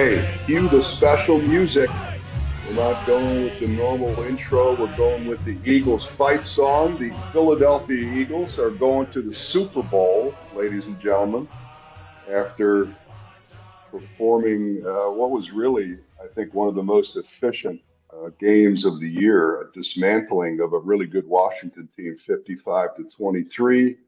Okay, cue the special music. We're not going with the normal intro. We're going with the Eagles fight song. The Philadelphia Eagles are going to the Super Bowl, ladies and gentlemen, after performing what was really, I think, one of the most efficient games of the year, a dismantling of a really good Washington team, 55 to 23.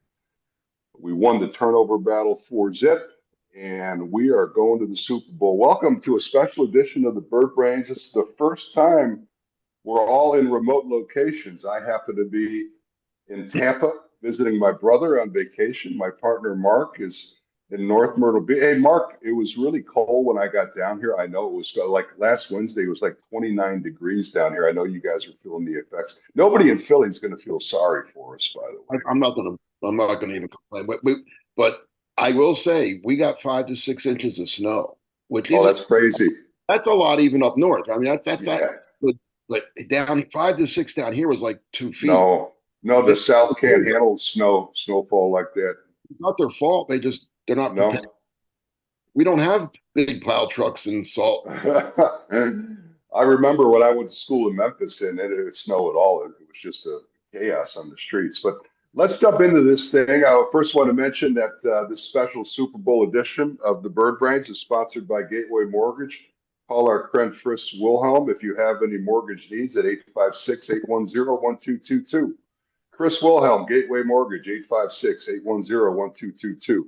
We won the turnover battle 4-zip, and we are going to the Super Bowl. Welcome to a special edition of the Bird Brains. This is the first time we're all in remote locations. I happen to be in Tampa visiting my brother on vacation. My partner, Mark, is in North Myrtle Beach. Hey, Mark, it was really cold when I got down here. I know it was like last Wednesday, it was like 29 degrees down here. I know you guys are feeling the effects. Nobody in Philly is going to feel sorry for us, by the way. I'm not gonna even complain. But I will say we got 5 to 6 inches of snow, which Oh, isn't that's crazy. that's a lot even up north. I mean that's that, Yeah. but down 5 to 6 down here was like 2 feet. No, no, the It's, South can't handle snowfall like that. it's not their fault. They're not prepared. No. We don't have big plow trucks and salt. I remember when I went to school in Memphis and it didn't snow at all. It was just a chaos on the streets. But let's jump into this thing. I first want to mention that this special Super Bowl edition of the Bird Brains is sponsored by Gateway Mortgage. Call our friend Chris Wilhelm if you have any mortgage needs at 856-810-1222. Chris Wilhelm, Gateway Mortgage, 856-810-1222.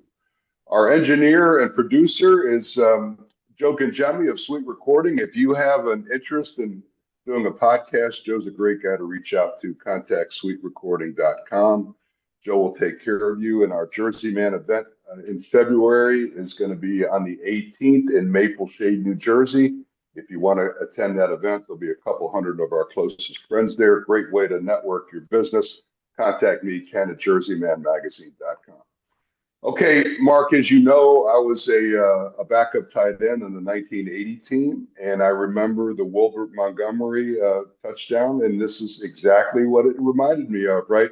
Our engineer and producer is Joe Gangemi of Sweet Recording. If you have an interest in doing a podcast, Joe's a great guy to reach out to. Contact sweetrecording.com. Joe will take care of you. And our JerseyMan event in February is going to be on the 18th in Maple Shade, New Jersey. If you want to attend that event, there'll be a couple hundred of our closest friends there. Great way to network your business. Contact me, Ken at JerseyManMagazine.com. Okay, Mark, as you know, I was a backup tight end on the 1980 team, and I remember the Wilbert Montgomery touchdown, and this is exactly what it reminded me of, right?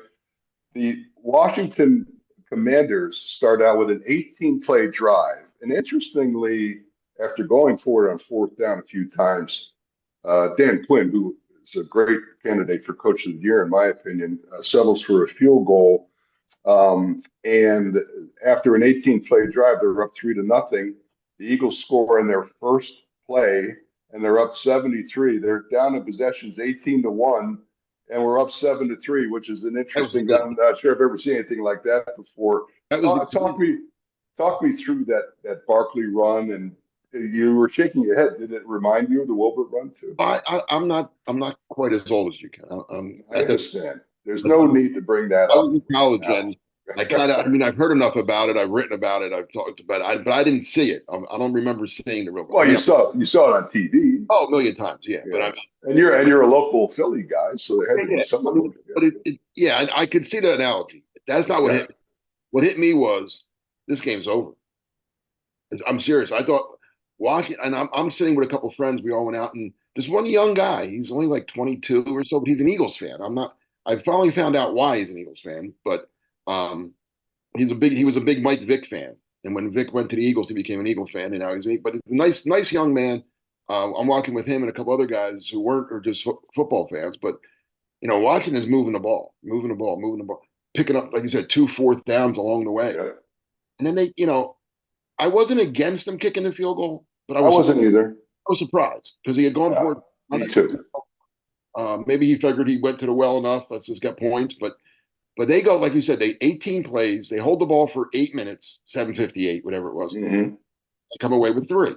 The Washington Commanders start out with an 18-play drive, and interestingly, after going for it on fourth down a few times, Dan Quinn, who is a great candidate for Coach of the Year, in my opinion, settles for a field goal and after an 18-play drive, they're up 3-0. The Eagles score in their first play, and they're up 73. They're down in possessions 18-1, and we're up 7-3, which is an That was a interesting. good. I'm not sure I've ever seen anything like that before. That was Talk, talk me, talk me through that Barkley run, and you were shaking your head. Did it remind you of the Wilbert run too? I'm not quite as old as you can. I understand. There's no need to bring that I up was in college now. and I mean, I've heard enough about it. I've written about it. I've talked about it, but I didn't see it. I don't remember seeing the real. I Well, mean, you saw it on TV. oh, a million times, yeah. But Yeah, and you're a local Philly guy, so there had to be yeah. some I of mean, it. but yeah, I could see the analogy. That's not what Yeah, hit me. What hit me was this game's over. I'm serious. I thought watching, and I'm sitting with a couple of friends. We all went out, and this one young guy. He's only like 22 or so, but he's an Eagles fan. I'm not. I finally found out why he's an Eagles fan, but um, he was a big Mike Vick fan, and when Vick went to the Eagles, he became an Eagle fan, and now he's but he's a nice young man. I'm walking with him and a couple other guys who weren't or just football fans, but watching is moving the ball, picking up like you said 2 4th downs along the way, yeah. and then I wasn't against him kicking the field goal, but I wasn't either. I was surprised because he had gone Yeah, for it on me it. too. Maybe he figured he went to the well enough. Let's just get points, but they go, like you said, they 18 plays. They hold the ball for 8 minutes, 7:58, whatever it was. Hmm. They come away with three.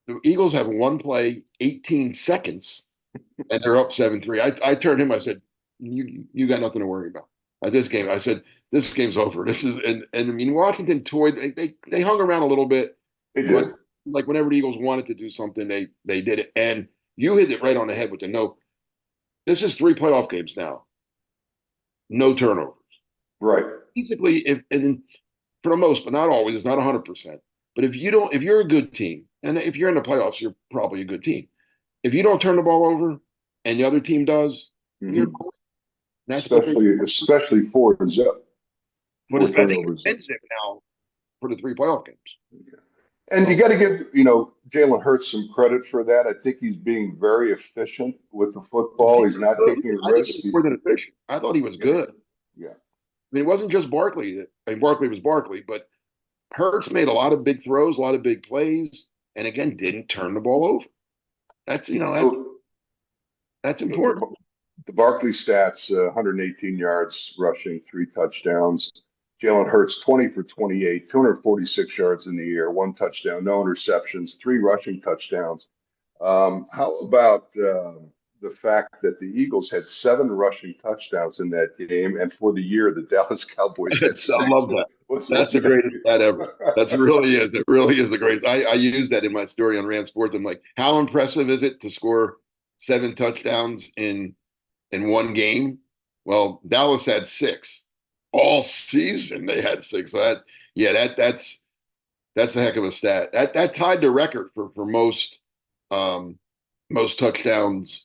The Eagles have one play, 18 seconds, and they're up 7-3. I turned to him. I said, "You got nothing to worry about at this game." I said, "This game's over. This is." And I mean, Washington toyed. They hung around a little bit, It but did. like whenever the Eagles wanted to do something, they did it. And you hit it right on the head with the note. This is 3 playoff games now. No turnovers. Right. Basically, if and for the most, but not always. It's not 100%. But if you're a good team, and if you're in the playoffs, you're probably a good team. If you don't turn the ball over, and the other team does, you're Hmm. that's what they. Especially four zip, But four it's, I think it's turnovers. expensive now for the 3 playoff games. And you got to give, Jalen Hurts some credit for that. I think he's being very efficient with the football. He's not taking I think he risks. was more than efficient. I thought he was Yeah, good. yeah. I mean, it wasn't just Barkley. I mean, Barkley was Barkley, but Hurts made a lot of big throws, a lot of big plays, and again, didn't turn the ball over. That's So that's the, important. the Barkley stats, 118 yards rushing, 3 touchdowns. Jalen Hurts, 20 for 28, 246 yards in the air, 1 touchdown, no interceptions, 3 rushing touchdowns. How about the fact that the Eagles had 7 rushing touchdowns in that game, and for the year, the Dallas Cowboys had I six? love that. That's What's the that? greatest stat ever. That really is. It really is the greatest. I use that in my story on Ram Sports. I'm like, how impressive is it to score 7 touchdowns in one game? Well, Dallas had six. All season they had six. So that's a heck of a stat. That tied the record for um most touchdowns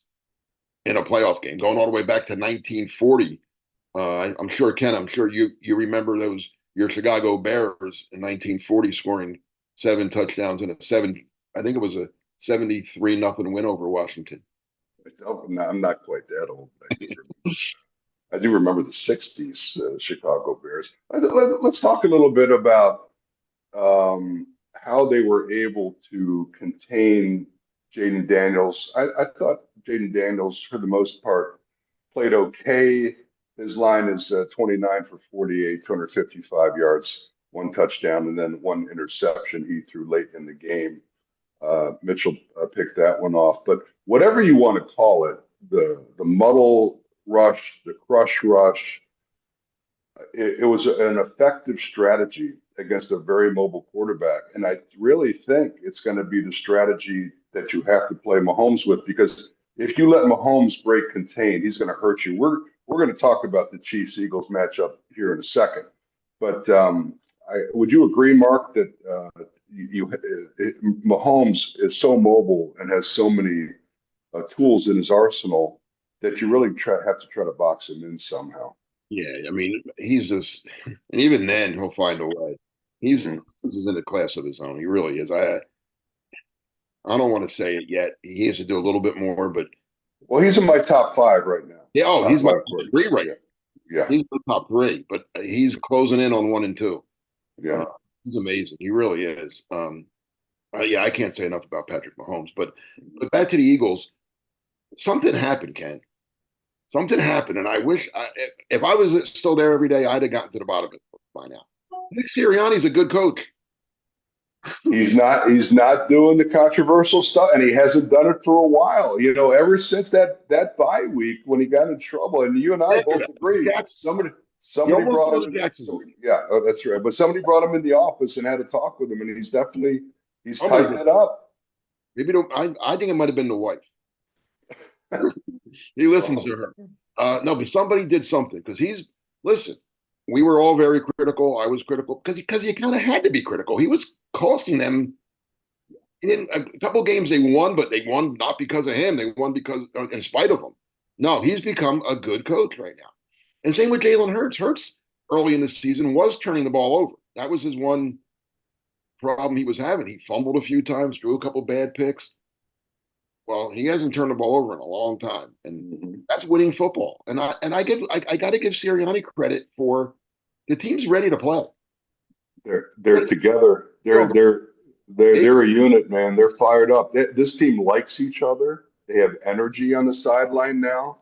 in a playoff game, going all the way back to 1940. I'm sure Ken, I'm sure you remember those your Chicago Bears in 1940 scoring 7 touchdowns in I think it was a 73-0 win over Washington. I'm not quite that old, but I do remember the '60s Chicago Bears. Let's talk a little bit about how they were able to contain Jaden Daniels. I thought Jaden Daniels, for the most part, played okay. His line is 29 for 48, 255 yards, 1 touchdown, and then 1 interception he threw late in the game. Mitchell picked that one off. But whatever you want to call it, the muddle rush, the crush rush, it was an effective strategy against a very mobile quarterback. And I really think it's going to be the strategy that you have to play Mahomes with, because if you let Mahomes break contain, he's going to hurt you. We're going to talk about the Chiefs Eagles matchup here in a second. But would you agree, Mark, that Mahomes is so mobile and has so many tools in his arsenal that you really have to try to box him in somehow? Yeah, I mean, he's just, and even then, he'll find a way. Mhm. This is in a class of his own. He really is. I don't want to say it yet. He has to do a little bit more, but Well, he's in my top five right now. yeah, oh, Top he's my five top three quarterbacks. right Yeah, now. yeah, He's my top three, but he's closing in on 1 and 2. yeah. Uh, he's amazing. He really is. Yeah, I can't say enough about Patrick Mahomes, but back to the Eagles. Something happened, Ken. Something happened, and I wish if I was still there every day, I'd have gotten to the bottom of it by now. Nick Sirianni's a good coach. He's not doing the controversial stuff, and he hasn't done it for a while. Ever since that bye week when he got in trouble, and you and I Yeah, both agree. Jackson. He Somebody almost brought him was in. Jacksonville. Yeah, oh, that's right. But somebody brought him in the office and had a talk with him, and he's Somebody tightened did. it up. Maybe I think it might have been the wife. He listens Oh, to her. No, but somebody did something because listen. We were all very critical. I was critical because you kind of had to be critical. He was costing them. In a couple games they won, but they won not because of him. They won because in spite of him. No, he's become a good coach right now. And same with Jalen Hurts. Hurts early in the season was turning the ball over. That was his one problem he was having. He fumbled a few times, drew a couple bad picks. Well, he hasn't turned the ball over in a long time, and mhm. that's winning football. And I got to give Sirianni credit for the team's ready to play. They're together. They're a unit, man. They're fired up. This team likes each other. They have energy on the sideline now.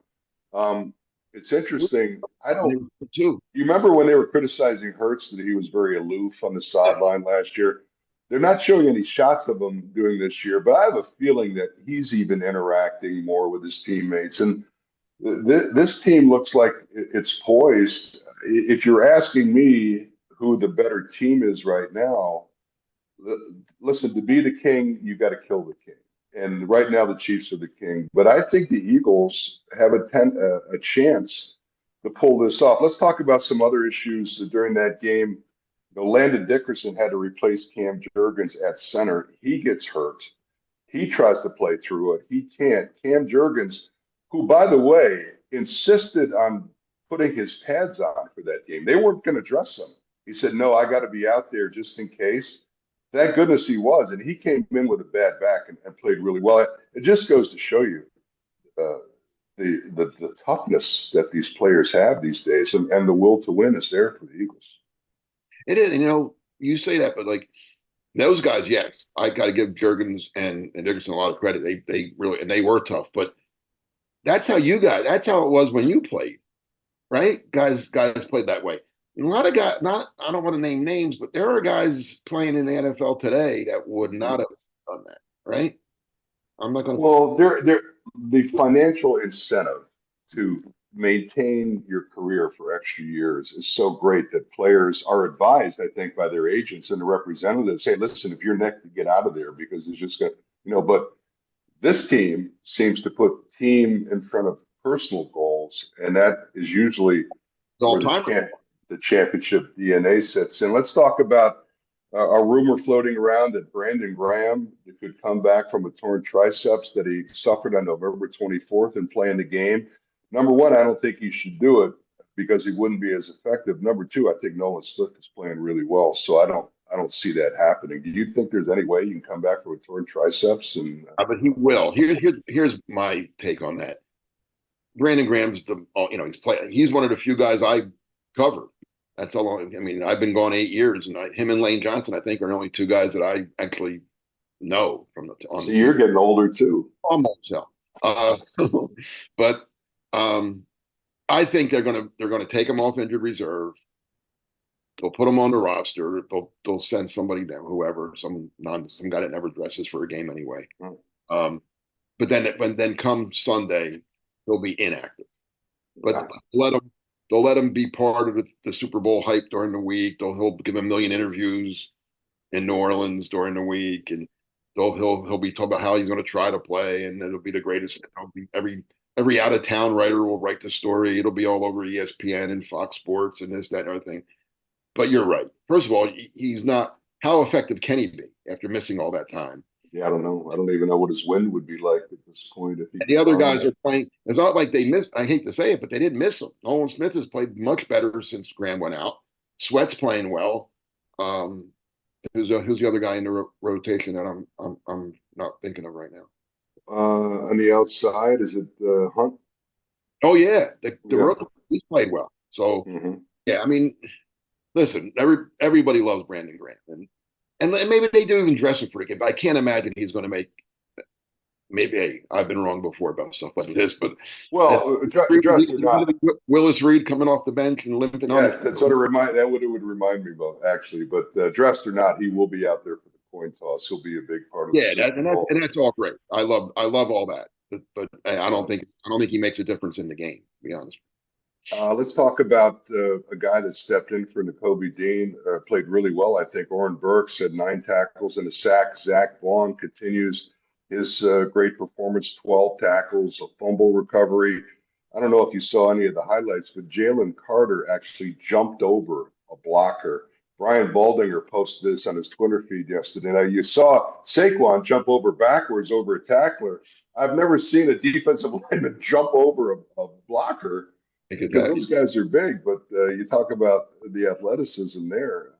Um, it's interesting. I don't. Too. You remember when they were criticizing Hurts that he was very aloof on the sideline last year? They're not showing any shots of him doing this year, but I have a feeling that he's even interacting more with his teammates. And this team looks like it's poised. If you're asking me who the better team is right now, listen, to be the king, you got to kill the king. And right now, the Chiefs are the king. But I think the Eagles have a chance to pull this off. Let's talk about some other issues during that game. Landon Dickerson had to replace Cam Jurgens at center. He gets hurt. He tries to play through it. He can't. Cam Jurgens, who, by the way, insisted on putting his pads on for that game. They weren't going to dress him. He said, "No, I got to be out there just in case." thank goodness he was, and he came in with a bad back and played really well. It just goes to show you uh, the toughness that these players have these days, and the will to win is there for the Eagles. It is, you say that, but like those guys, yes, I got to give Jurgens and Dickerson a lot of credit. They really and they were tough, but that's how it was when you played, right? Guys played that way. And a lot of guys, not I don't want to name names, but there are guys playing in the NFL today that would not have done that, right? I'm not going to. Well, the financial incentive to maintain your career for extra years is so great that players are advised, I think, by their agents and the representatives, hey, listen, if you're next to get out of there because it's just going to, but this team seems to put team in front of personal goals, and that is usually All where time. the championship DNA sits in. Let's talk about a rumor floating around that Brandon Graham could come back from a torn triceps that he suffered on November 24th and play in the game. Number one, I don't think he should do it because he wouldn't be as effective. Number two, I think Nolan Smith is playing really well, so I don't see that happening. Do you think there's any way you can come back from a torn triceps? And But he will. Here's my take on that. Brandon Graham's he's one of the few guys I covered. That's how long. I mean, I've been gone 8 years, and him and Lane Johnson, I think, are the only two guys that I actually know from the on so the you're team. getting older too. Almost so. Uh, but I think they're gonna take him off injured reserve. They'll put him on the roster. They'll send somebody down, whoever, some guy that never dresses for a game anyway. Um, but then come Sunday, he'll be inactive. But they'll let him be part of the Super Bowl hype during the week. He'll give him a million interviews in New Orleans during the week, and he'll be talking about how he's going to try to play, and it'll be the greatest. It'll be every out of town writer will write the story. It'll be all over ESPN and Fox Sports and this, that, and other thing. But you're right. First of all, he's not. How effective can he be after missing all that time? Yeah, I don't know. I don't even know what his win would be like at this point if he And could the other find guys that. are playing. It's not like they missed. I hate to say it, but they didn't miss him. Nolan Smith has played much better since Graham went out. Sweat's playing well. Um, who's the other guy in the rotation that I'm not thinking of right now? On the outside, is it Hunt? Oh yeah, the Yeah. rookie, he's played well. So Hmm. yeah, I mean, listen, everybody loves Brandon Graham, and maybe they do even dress him for the game, but I can't imagine he's going to make. Maybe hey, I've been wrong before about stuff like this, but Well, dressed or not, Willis Reed coming off the bench and limping on yeah, his. that's what it would remind me about actually. But dressed or not, he will be out there for the coin toss. He'll be a big part of the Yeah, Super Bowl. and that's all great. I love all that, but I don't think he makes a difference in the game. To be honest. Let's talk about a guy that stepped in for Nakobe Dean, played really well. I think Oren Burks had 9 tackles and a sack. Zach Vaughn continues his great performance, 12 tackles, a fumble recovery. I don't know if you saw any of the highlights, but Jalen Carter actually jumped over a blocker. Brian Baldinger posted this on his Twitter feed yesterday. Now, you saw Saquon jump over backwards over a tackler. I've never seen a defensive lineman jump over a blocker I get because that. those guys are big. But you talk about the athleticism there.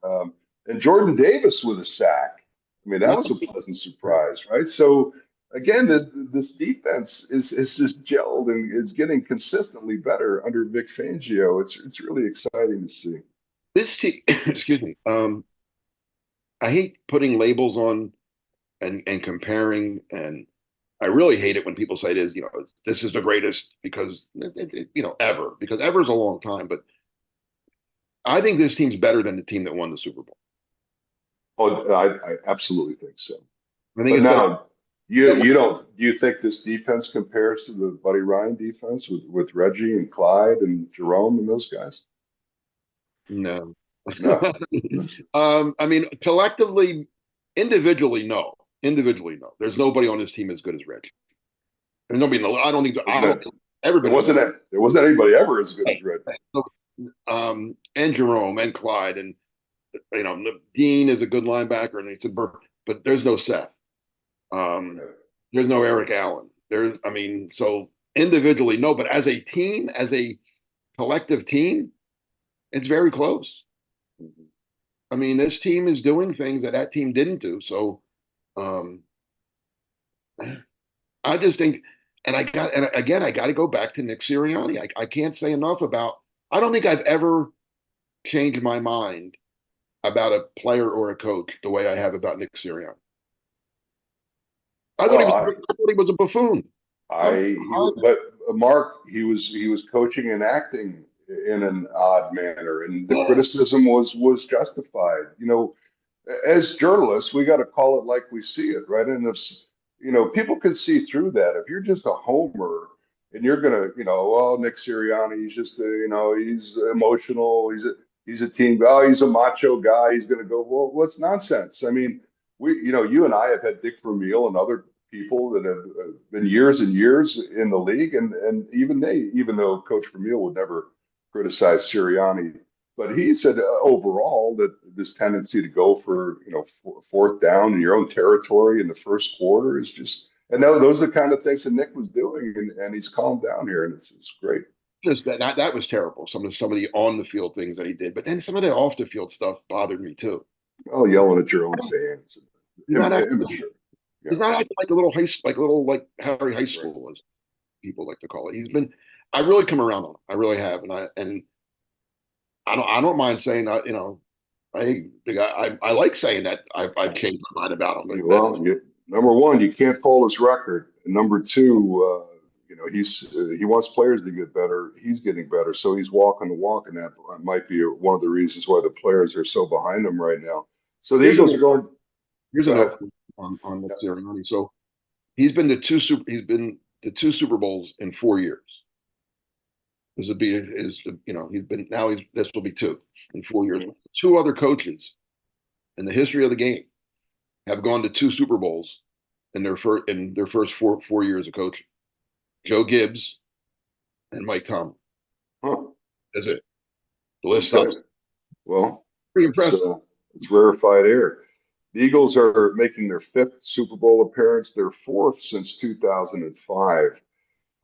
And Jordan Davis with a sack. I mean, that was a pleasant surprise, right? So again, this defense is just gelled and is getting consistently better under Vic Fangio. It's really exciting to see. This team, excuse me. I hate putting labels on and comparing, and I really hate it when people say this. This is the greatest because ever because ever is a long time, but I think this team's better than the team that won the Super Bowl. Oh, I absolutely think so. I think But it's better. now, you don't do you think this defense compares to the Buddy Ryan defense with Reggie and Clyde and Jerome and those guys? No. No. I mean, collectively, individually, no. Individually, no. There's nobody on this team as good as Reggie. There's nobody. I don't think ever There been in the wasn't there wasn't anybody ever as good as Reggie. and Jerome and Clyde and Dean is a good linebacker and it's but there's no Seth. There's no Eric Allen. I mean, so individually, no, but as a team, as a collective team, it's very close. I mean, this team is doing things that that team didn't do. So um, I just think, and again, I got to go back to Nick Sirianni. I can't say enough about. I don't think I've ever changed my mind about a player or a coach the way I have about Nick Sirianni. Well, I thought he was a buffoon. but Mark, he was coaching and acting in an odd manner, and the criticism was justified. As journalists, we got to call it like we see it, right? And if people can see through that. If you're just a homer and you're gonna, well, Nick Sirianni, he's just, he's emotional. He's a team guy. Oh, he's a macho guy. He's gonna go. Well, what's nonsense? I mean, you and I have had Dick Vermeil and other people that have been years and years in the league, and even though Coach Vermeil would never criticize Sirianni, but he said overall that this tendency to go for fourth down in your own territory in the first quarter is just, and those are the kind of things that Nick was doing, and he's calmed down here, and it's great. Just that was terrible. Some of the on the field things that he did, but then some of the off the field stuff bothered me too. Oh, yelling at your own fans, He's not acting, immature. Yeah, he's not acting like a little like a little like Harry High right. School, as people like to call it. He's been. I really come around on him. I really have, and I don't mind saying that. The guy, I like saying that I've changed my mind about him. Well, number one, you can't fault his record. And number two, he wants players to get better. He's getting better, so he's walking the walk, and that might be one of the reasons why the players are so behind him right now. So the here's a Eagles are going. here's Go a ahead. note on Nick Sirianni. So he's been to 2 Super Bowls in 4 years. This would be his, he's been now he's this will be two in 4 years. Two other coaches in the history of the game have gone to 2 Super Bowls in their first four years of coaching. Joe Gibbs and Mike Tomlin. Huh. That's it. The list Okay. stops. Well, Pretty impressive. it's rarefied air. The Eagles are making their fifth Super Bowl appearance, their fourth since 2005. Of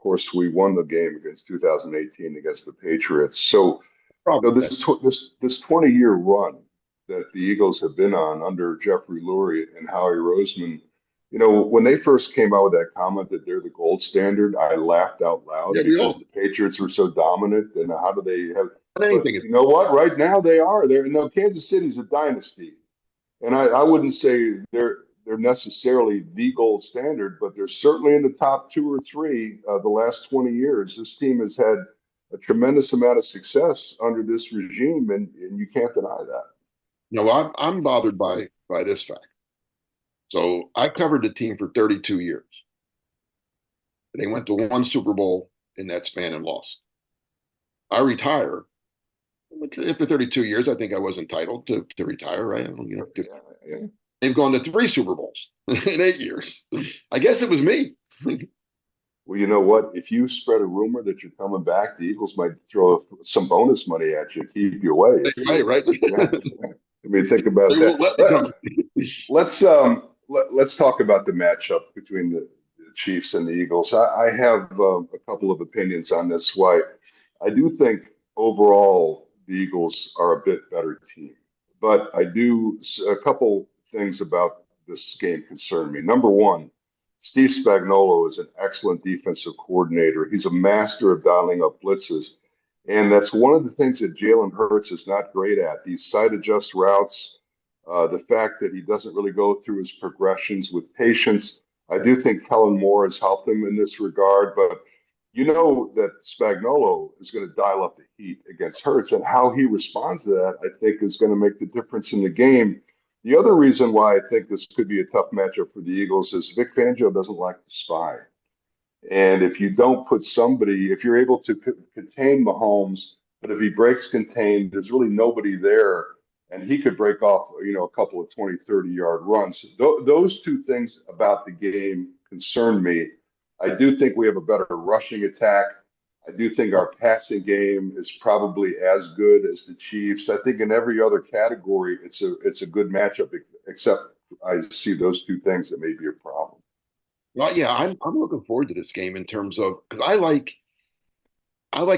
course, we won the game against 2018 against the Patriots. So, Probably. this 20-year run that the Eagles have been on under Jeffrey Lurie and Howie Roseman, when they first came out with that comment that they're the gold standard, I laughed out loud Yeah, we because all the Patriots were so dominant. And how do they have? But anything is you know what? Right now they are. Kansas City's a dynasty, and I wouldn't say they're necessarily the gold standard, but they're certainly in the top two or three the last 20 years. This team has had a tremendous amount of success under this regime, and you can't deny that. I'm bothered by this fact. So I covered the team for 32 years. They went to 1 Super Bowl in that span and lost. I retire. After 32 years, I think I was entitled to retire, right? Yeah, yeah. They've gone to 3 Super Bowls in 8 years. I guess it was me. Well, you know what? If you spread a rumor that you're coming back, the Eagles might throw some bonus money at you to keep you away. Right. Yeah. I mean, think about They won't let me that. come. Let's talk about the matchup between the Chiefs and the Eagles. I have a couple of opinions on this. Why I do think overall the Eagles are a bit better team, but a couple things about this game concern me. Number one, Steve Spagnuolo is an excellent defensive coordinator. He's a master of dialing up blitzes. And that's one of the things that Jalen Hurts is not great at. These side adjust routes, the fact that he doesn't really go through his progressions with patience. I do think Kellen Moore has helped him in this regard, but you know that Spagnuolo is going to dial up the heat against Hurts, and how he responds to that, I think, is going to make the difference in the game. The other reason why I think this could be a tough matchup for the Eagles is Vic Fangio doesn't like to spy. And if you don't put somebody, if you're able to contain Mahomes, but if he breaks contain, there's really nobody there. And he could break off, a couple of 20, 30-yard runs. Those two things about the game concern me. I do think we have a better rushing attack. I do think our passing game is probably as good as the Chiefs. I think in every other category, it's a good matchup, except I see those two things that may be a problem. Well, yeah, I'm looking forward to this game in terms of because I like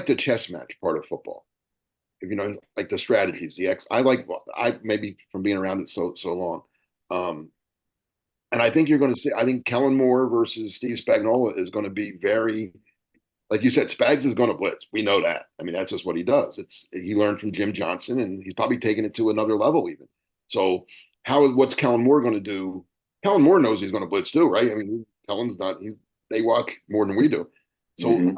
the chess match part of football. if you know like the strategies, the X. I maybe from being around it so long. Um, and I think you're going to see. I think Kellen Moore versus Steve Spagnuolo is going to be very, like you said. Spags is going to blitz. We know that. I mean, that's just what he does. He learned from Jim Johnson, and he's probably taking it to another level even. So, what's Kellen Moore going to do? Kellen Moore knows he's going to blitz too, right? I mean, Kellen's not. They watch more than we do. So, Hmm.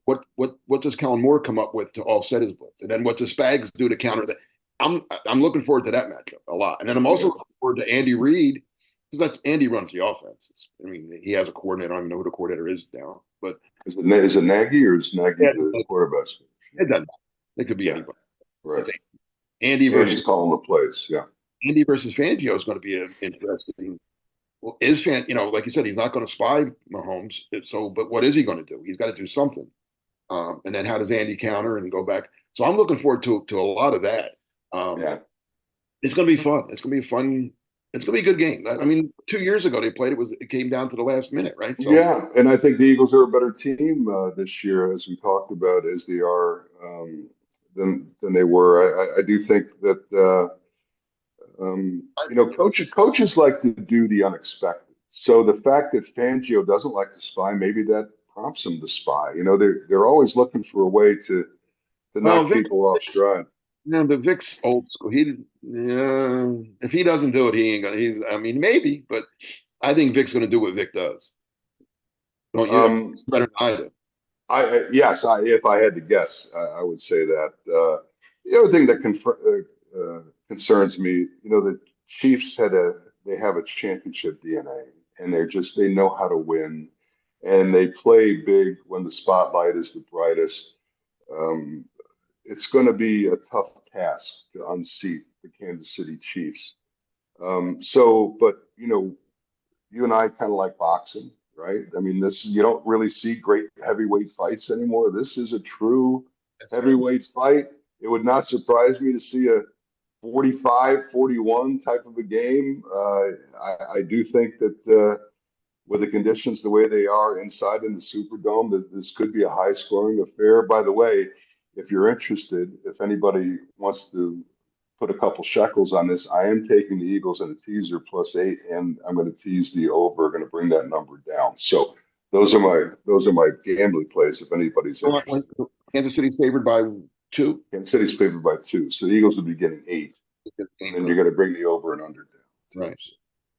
what does Kellen Moore come up with to offset his blitz? And then what does Spags do to counter that? I'm looking forward to that matchup a lot. And then I'm also Yeah. looking forward to Andy Reid because that's Andy runs the offense. I mean, he has a coordinator. I don't even know who the coordinator is now, but Is it Nagy or is Nagy yeah, the quarterback coach? it doesn't matter. It could be Yeah, anybody. right. It's Andy versus Andy's calling the plays. Yeah. Andy versus Fangio is going to be an interesting. Well, like you said, he's not going to spy Mahomes. So, but what is he going to do? He's got to do something. And then how does Andy counter and go back? So I'm looking forward to a lot of that. Um, Yeah. it's going to be fun. It's going to be fun. It's going to be a good game. I mean, 2 years ago they played. It came down to the last minute, right? So Yeah, and I think the Eagles are a better team this year, as we talked about, as they are than they were. I do think that coaches like to do the unexpected. So the fact that Fangio doesn't like to spy, maybe that prompts him to spy. They're always looking for a way to well, knock people off stride. yeah, but Vic's old school. If he doesn't do it, he ain't gonna. I mean, maybe, but I think Vic's gonna do what Vic does. Don't you? Um, Better than I do. yes, if I had to guess, I would say that. The other thing that concerns me, the Chiefs they have a championship DNA, and they know how to win, and they play big when the spotlight is the brightest. Um, it's going to be a tough task to unseat the Kansas City Chiefs. But you and I kind of like boxing, right? I mean, this you don't really see great heavyweight fights anymore. This is a true Yes, sir. heavyweight fight. It would not surprise me to see a 45-41 type of a game. I do think that with the conditions the way they are inside in the Superdome, that this could be a high scoring affair. By the way, if you're interested, if anybody wants to put a couple shekels on this, I am taking the Eagles in a teaser +8, and I'm going to tease the over, going to bring that number down. So those are my gambling plays if anybody's interested. Kansas City's favored by 2. Kansas City's favored by 2, so the Eagles would be getting 8, and then you're going to bring the over and under down too.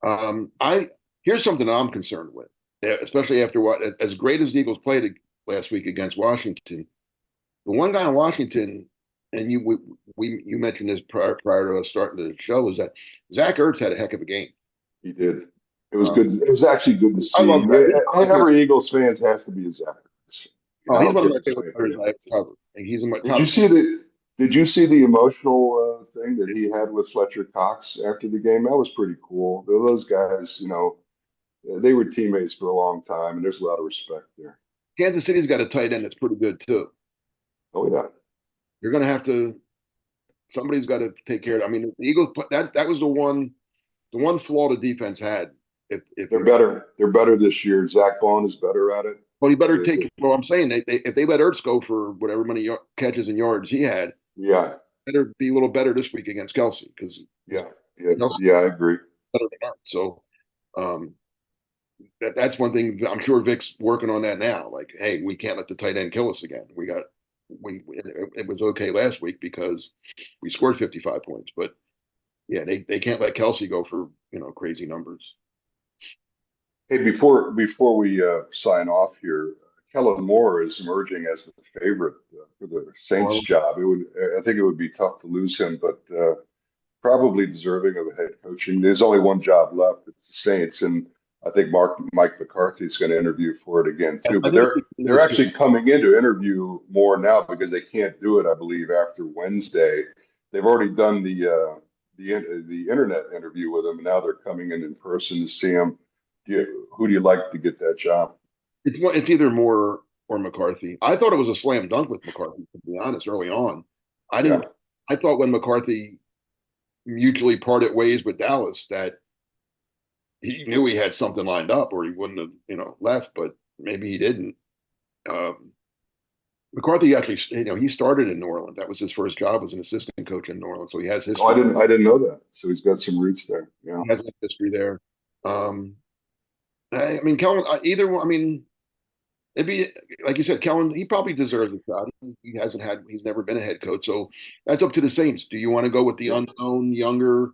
Right. I Here's something I'm concerned with, especially after what as great as the Eagles played last week against Washington. The one guy in Washington, and you mentioned this prior to us starting the show, is that Zach Ertz had a heck of a game. He did. It was Um, good. It was actually good to I see. love that. Every Eagles fans has to be a Zach. I He's don't one of care my if he's favorite playing for players anybody. I've covered. And he's in my Did you top. see the Did you see the emotional thing that he had with Fletcher Cox after the game? That was pretty cool. Those guys, they were teammates for a long time, and there's a lot of respect there. Kansas City's got a tight end that's pretty good too. Oh yeah, You're going to have to. Somebody's got to take care of it. I mean, the Eagles. That was the one flaw the defense had. If they're you better. They're better this year. Zach Bond is better at it. Well, you better They- take. they- Well, I'm saying if they let Ertz go for whatever many catches and yards he had, yeah, better be a little better this week against Kelsey because yeah, yeah, Kelsey's yeah. I agree. better than Ertz. So um, that's one thing I'm sure Vic's working on that now. Like, hey, we can't let the tight end kill us again. It was okay last week because we scored 55 points, but yeah, they can't let Kelsey go for crazy numbers. Hey, before we sign off here, Kellen Moore is emerging as the favorite for the Saints Or job. I think it would be tough to lose him, but probably deserving of a head coaching. There's only one job left. It's the Saints, and I think Mike McCarthy is going to interview for it again too. I But think they're actually coming in to interview more now because they can't do it, I believe, after Wednesday. They've already done the internet interview with him, and now they're coming in person to see him. Who do you like to get that job? it's either Moore or McCarthy. I thought it was a slam dunk with McCarthy, to be honest, early on. I Yeah, didn't. I thought when McCarthy mutually parted ways with Dallas that he knew he had something lined up, or he wouldn't have, left. But maybe he didn't. Um, McCarthy actually, he started in New Orleans. That was his first job, as an assistant coach in New Orleans. So he has Oh, history. I didn't know that. So he's got some roots there. Yeah. He has history there. Um, I mean, Kellen, either one. I mean, it'd be like you said, Kellen. He probably deserves a shot. He hasn't had. He's never been a head coach, so that's up to the Saints. Do you want to go with the Yeah. unknown younger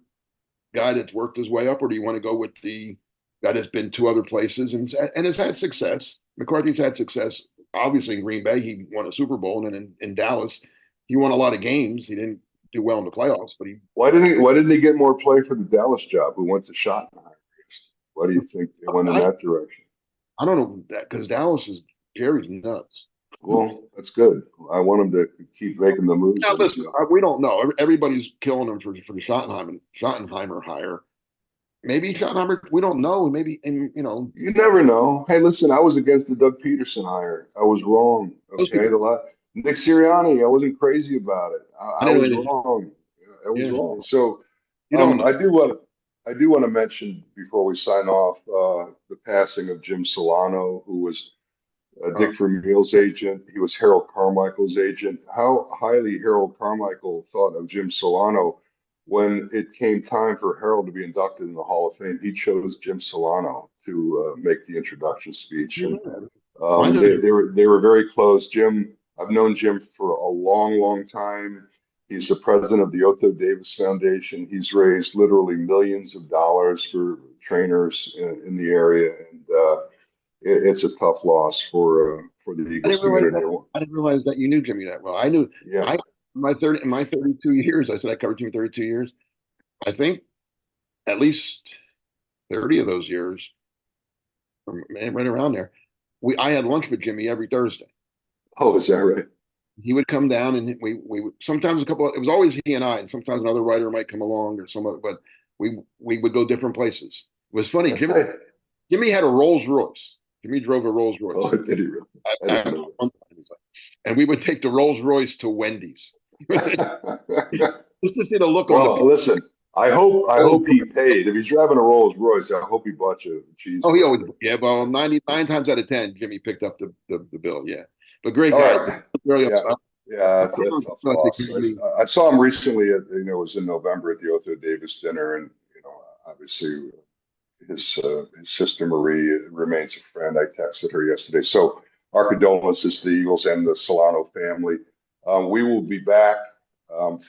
guy that's worked his way up, or do you want to go with the guy that's been to other places and has had success? McCarthy's had success. Obviously, in Green Bay, he won a Super Bowl, and in Dallas, he won a lot of games. He didn't do well in the playoffs, but he. Why didn't he get more play for the Dallas job? Who went to Schottenheimer? Why do you think they went in I, that direction? I don't know that because Dallas is Jerry's nuts. Well, that's good. I want him to keep making the moves Now, that he's listen, doing. we don't know. Everybody's killing him for the Schottenheimer hire. Maybe Schottenheimer. We don't know. Maybe, and You never know. Hey, listen, I was against the Doug Peterson hire. I was wrong. those Okay, people. Nick Sirianni, I wasn't crazy about it. I I didn't was really. wrong. I was Yeah, wrong. So, you never know. I do want to mention before we sign off the passing of Jim Solano, who was Uh, Dick Vermeil's agent. He was Harold Carmichael's agent. How highly Harold Carmichael thought of Jim Solano when it came time for Harold to be inducted in the Hall of Fame. He chose Jim Solano to make the introduction speech, and I know. they were very close. Jim, I've known Jim for a long, long time. He's the president of the Otto Davis Foundation. He's raised literally millions of dollars for trainers in the area, and it's a tough loss for the I Eagles didn't realize community. that. I didn't realize that you knew Jimmy that well. I knew. Yeah. I in my 32 years. I said I covered Jimmy 32 years. I think at least 30 of those years, or right around there. I had lunch with Jimmy every Thursday. Oh, is that right? He would come down, and we would sometimes a couple. It was always he and I, and sometimes another writer might come along or some other. But we would go different places. It was funny. That's right. Jimmy had a Rolls Royce. Jimmy drove a Rolls Royce. Oh, did he really? I didn't know And we would take the Rolls Royce to Wendy's that. just to see the look on Well, listen, I hope he paid. If he's driving a Rolls Royce, I hope he bought you a Oh, he always, cheeseburger. yeah. Well, 99 times out of 10, Jimmy picked up the bill. Yeah, but great All guy. right. Very Yeah. upset. Yeah, it's a tough loss. I saw him recently at, it was in November at the Otho Davis dinner, and obviously his sister Marie remains a friend. I texted her yesterday. So our condolences to the Eagles and the Solano family. We will be back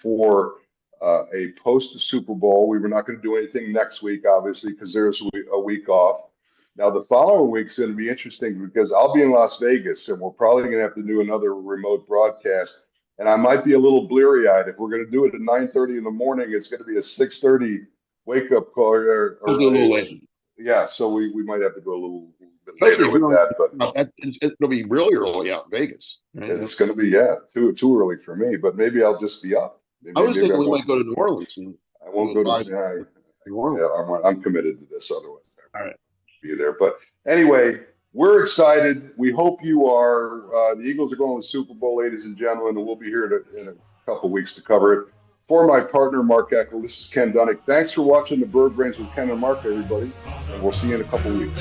for a post Super Bowl. We were not going to do anything next week, obviously, because there's a week off. Now, the following week's going to be interesting because I'll be in Las Vegas and we're probably going to have to do another remote broadcast. And I might be a little bleary-eyed. If we're going to do it at 9:30 in the morning, it's going to be a 6:30 wake-up call. We'll do a little later. Yeah, so we might have to go a little bit Especially later with that, but it'll be really early out in Vegas. Right? it's going to be, too early for me. But maybe I'll just be up. I was Maybe I thinking we won't. might go to New Orleans and I won't do go a to. live New Yeah, Orleans. I'm committed to this. Otherwise, I All won't right. be there. But anyway, we're excited. We hope you are. The Eagles are going to the Super Bowl, ladies and gentlemen, and we'll be here in a couple weeks to cover it. For my partner, Mark Eckel, this is Ken Dunek. Thanks for watching the Bird Brains with Ken and Mark, everybody. And we'll see you in a couple weeks.